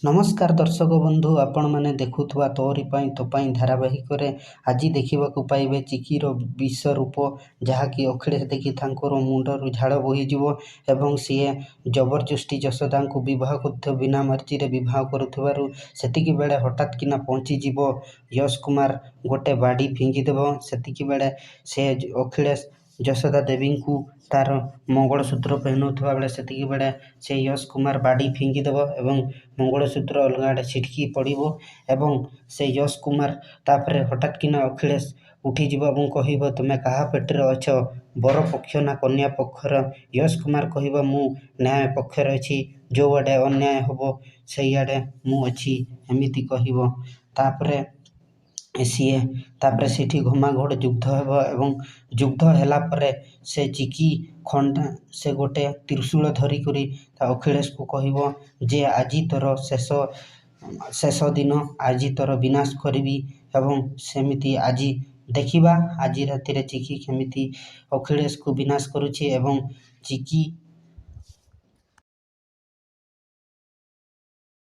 ନମସ୍କାର ଦର୍ଶକ ବନ୍ଧୁ, ଆପଣମାନେ ଦେଖୁଥିବା ତୋରି ପାଇଁ ତୋ ପାଇଁ ଧାରାବାହିକରେ ଆଜି ଦେଖିବାକୁ ପାଇବେ ଚିକିର ବିଷ ରୂପ, ଯାହାକି ଅଖିଳେଶ ଦେଖି ତାଙ୍କର ମୁଣ୍ଡରୁ ଝାଳ ବୋହିଯିବ ଏବଂ ସିଏ ଜବରଦସ୍ତି ଯଶୋଦାଙ୍କୁ ବିବାହ କରୁଥିବା ବିନା ମର୍ଜିରେ ବିବାହ କରୁଥିବାରୁ ସେତିକି ବେଳେ ହଠାତ୍ କିନା ପହଞ୍ଚିଯିବ ୟଶ କୁମାର ଗୋଟେ ବାଡ଼ି ଫିଙ୍ଗିଦେବ। ସେତିକି ବେଳେ ସେ ଅଖିଳେଶ ଯଶୋଦା ଦେବୀଙ୍କୁ ତାର ମଙ୍ଗଳସୂତ୍ର ପହନାଉଥିବା ବେଳେ ସେତିକି ବେଳେ ସେ ୟଶ କୁମାର ବାଡ଼ି ଫିଙ୍ଗିଦେବ ଏବଂ ମଙ୍ଗଳସୂତ୍ର ଅଲଗା ଆଡ଼େ ଛିଟକି ପଡ଼ିବ ଏବଂ ସେ ୟଶ କୁମାର ତାପରେ ହଠାତ୍ କିନା ଅଖିଳେଶ ଉଠିଯିବ ଏବଂ କହିବ, ତୁମେ କାହା ପେଟରେ ଅଛ, ବର ପକ୍ଷ ନା କନ୍ୟା ପକ୍ଷର? ୟଶ କୁମାର କହିବ, ମୁଁ ନ୍ୟାୟ ପକ୍ଷରେ ଅଛି, ଯେଉଁଆଡ଼େ ଅନ୍ୟାୟ ହେବ ସେଇଆଡ଼େ ମୁଁ ଅଛି, ଏମିତି କହିବ। ତାପରେ ସେଠି ଘମାଘୋଟ ଯୁଦ୍ଧ ହେବ ଏବଂ ଯୁଦ୍ଧ ହେଲା ପରେ ସେ ଚିକି ଖଣ୍ଡା ସେ ଗୋଟେ ତ୍ରିଶୂଳ ଧରିକରି ତା ଅଖିଳେଶକୁ କହିବ ଯେ ଆଜି ତୋର ଶେଷ ଦିନ, ଆଜି ତୋର ବିନାଶ କରିବି ଏବଂ ସେମିତି ଆଜି ଦେଖିବା ଆଜି ରାତିରେ ଚିକି କେମିତି ଅଖିଳେଶକୁ ବିନାଶ କରୁଛି ଏବଂ ଚିକି